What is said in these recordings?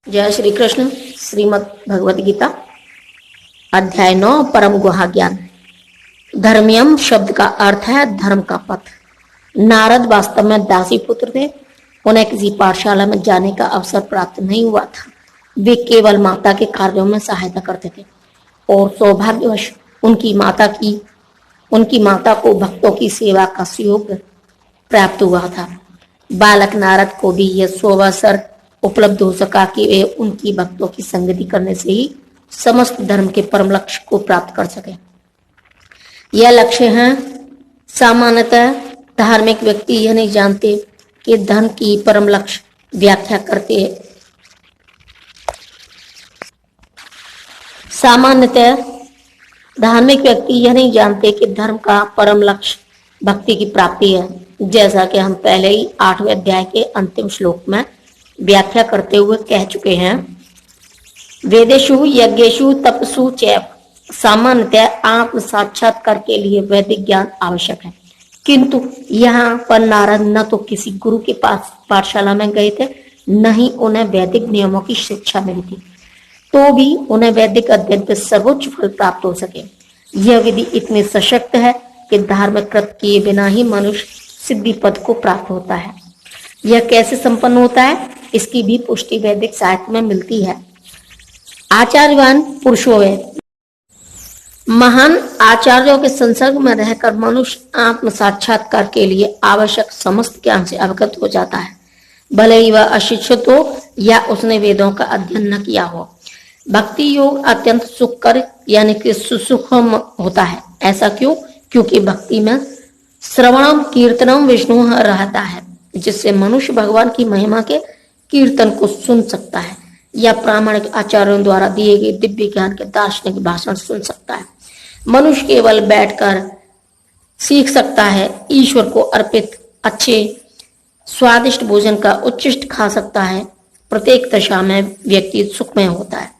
जय श्री कृष्ण। श्रीमद् भगवद गीता अध्याय 9 परम गुहा ज्ञान। धर्मियम शब्द का अर्थ है धर्म का पथ। नारद वास्तव में दासी पुत्र थे। उन्हें किसी पाठशाला में जाने का अवसर प्राप्त नहीं हुआ था। वे केवल माता के कार्यों में सहायता करते थे और सौभाग्यवश उनकी माता को भक्तों की सेवा का सुयोग प्राप्त हुआ था। बालक नारद को भी यह सुअवसर उपलब्ध हो सका कि वे उनकी भक्तों की संगति करने से ही समस्त धर्म के परम लक्ष्य को प्राप्त कर सके। यह लक्ष्य है। सामान्यतः धार्मिक व्यक्ति यह नहीं जानते कि धर्म की परम लक्ष्य व्याख्या करते हैं। सामान्यतः धार्मिक व्यक्ति यह नहीं जानते कि धर्म का परम लक्ष्य भक्ति की प्राप्ति है। जैसा कि हम पहले ही 8वें अध्याय के अंतिम श्लोक में व्याख्या करते हुए कह चुके हैं, वेदेषु यज्ञेषु तपसु चैव सामान्यतः आत्म साक्षात्कार के लिए वैदिक ज्ञान आवश्यक है। किंतु यहाँ पर नारद न तो किसी गुरु के पास पाठशाला में गए थे, न ही उन्हें वैदिक नियमों की शिक्षा मिली थी, तो भी उन्हें वैदिक अध्ययन के सर्वोच्च फल प्राप्त हो सके। यह विधि इतनी सशक्त है कि धार्मिक कृत किए बिना ही मनुष्य सिद्धि पद को प्राप्त होता है। यह कैसे संपन्न होता है, इसकी भी पुष्टि वैदिक साहित्य में मिलती है। आचार्यवान पुरुषों में महान आचार्यों के संसर्ग में रहकर मनुष्य आत्म साक्षात्कार के लिए आवश्यक समस्त ज्ञान से अवगत हो जाता है, भले ही वह अशिक्षित हो या उसने वेदों का अध्ययन न किया हो। भक्ति योग अत्यंत सुखकर यानी कि सुसुखम होता है। ऐसा क्यों? क्योंकि भक्ति में श्रवणम कीर्तनम विष्णु रहता है, जिससे मनुष्य भगवान की महिमा के कीर्तन को सुन सकता है या प्रामाणिक आचार्यों द्वारा दिए गए दिव्य ज्ञान के दार्शनिक भाषण सुन सकता है। मनुष्य केवल बैठकर सीख सकता है, ईश्वर को अर्पित अच्छे स्वादिष्ट भोजन का उच्छिष्ट खा सकता है। प्रत्येक दशा में व्यक्ति सुखमय होता है।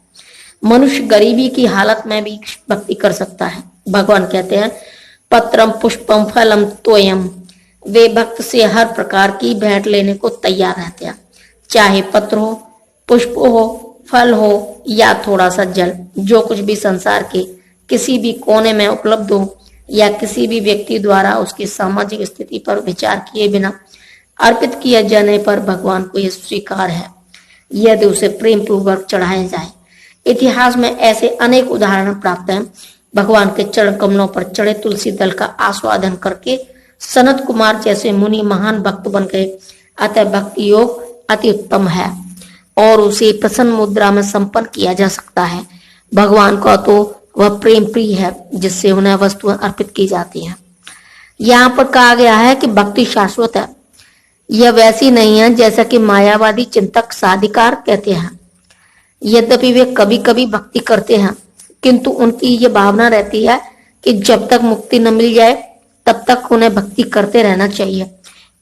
मनुष्य गरीबी की हालत में भी भक्ति कर सकता है। भगवान कहते हैं, पत्रम पुष्पम फलम तोयम। वे भक्त से हर प्रकार की भेंट लेने को तैयार रहते हैं, चाहे पत्र हो, पुष्प हो, फल हो या थोड़ा सा जल। जो कुछ भी संसार के किसी भी कोने में उपलब्ध हो या किसी भी व्यक्ति द्वारा उसकी सामाजिक स्थिति पर विचार किए बिना अर्पित किया जाने पर भगवान को यह स्वीकार है, यदि उसे प्रेम पूर्वक चढ़ाया जाए। इतिहास में ऐसे अनेक उदाहरण प्राप्त हैं। भगवान के चरण कमलों पर चढ़े तुलसी दल का आस्वादन करके सनत कुमार जैसे मुनि महान भक्त बन गए। अतः भक्ति योग अति उत्तम है और उसे प्रसन्न मुद्रा में संपन्न किया जा सकता है। भगवान का तो वह प्रेम प्रिय है जिससे उन्हें वस्तुएं अर्पित की जाती हैं। यहाँ पर कहा गया है कि भक्ति शाश्वत है। यह वैसी नहीं है जैसा कि मायावादी चिंतक साधिकार कहते हैं। यद्यपि वे कभी कभी भक्ति करते हैं, किंतु उनकी यह भावना रहती है कि जब तक मुक्ति न मिल जाए तब तक उन्हें भक्ति करते रहना चाहिए,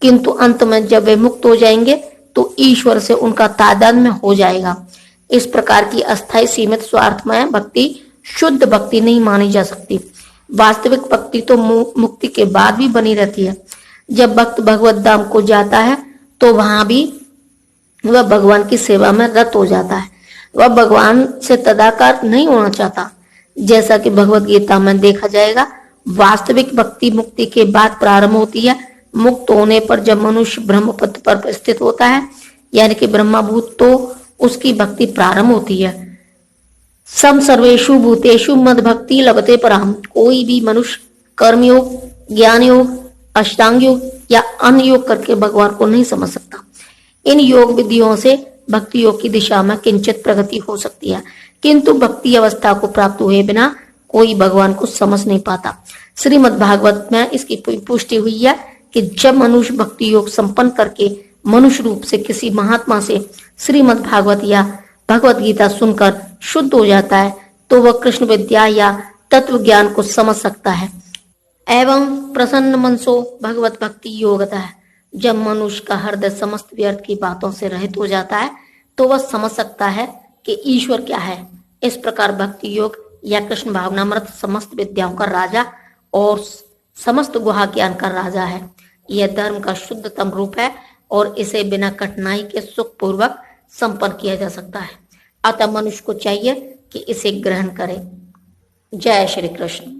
किंतु अंत में जब वे मुक्त हो जाएंगे तो ईश्वर से उनका तादात्म्य हो जाएगा। इस प्रकार की अस्थायी सीमित स्वार्थमय भक्ति शुद्ध भक्ति नहीं मानी जा सकती। वास्तविक भक्ति तो मुक्ति के बाद भी बनी रहती है। जब भक्त भगवत धाम को जाता है तो वहां भी वह भगवान की सेवा में रत हो जाता है। वह भगवान से तदाकार नहीं होना चाहता। जैसा कि भगवत गीता में देखा जाएगा, वास्तविक भक्ति मुक्ति के बाद प्रारंभ होती है। मुक्त होने पर जब मनुष्य ब्रह्म पद पर स्थित होता है यानी कि ब्रह्मभूत, तो उसकी भक्ति प्रारंभ होती है। सम सर्वेषु भूतेषु मद भक्ति लभते पराम। कोई भी मनुष्य कर्मयोग, ज्ञान योग, अष्टांग योग या अन्य योग करके भगवान को नहीं समझ सकता। इन योग विधियों से भक्ति योग की दिशा में किंचित प्रगति हो सकती है, किंतु भक्ति अवस्था को प्राप्त हुए बिना कोई भगवान को समझ नहीं पाता। श्रीमद् भागवत में इसकी पुष्टि हुई है कि जब मनुष्य भक्ति योग संपन्न करके मनुष्य रूप से किसी महात्मा से श्रीमद् भागवत या भगवत गीता सुनकर शुद्ध हो जाता है, तो वह कृष्ण विद्या या तत्व ज्ञान को समझ सकता है। एवं प्रसन्न मनसो भगवत भक्ति योगता है। जब मनुष्य का हृदय समस्त व्यर्थ की बातों से रहित हो जाता है तो वह समझ सकता है कि ईश्वर क्या है। इस प्रकार भक्ति योग या कृष्ण भावनामृत समस्त विद्याओं का राजा और समस्त गुहा ज्ञान का राजा है। यह धर्म का शुद्धतम रूप है और इसे बिना कठिनाई के सुख पूर्वक संपन्न किया जा सकता है। अतः मनुष्य को चाहिए कि इसे ग्रहण करे। जय श्री कृष्ण।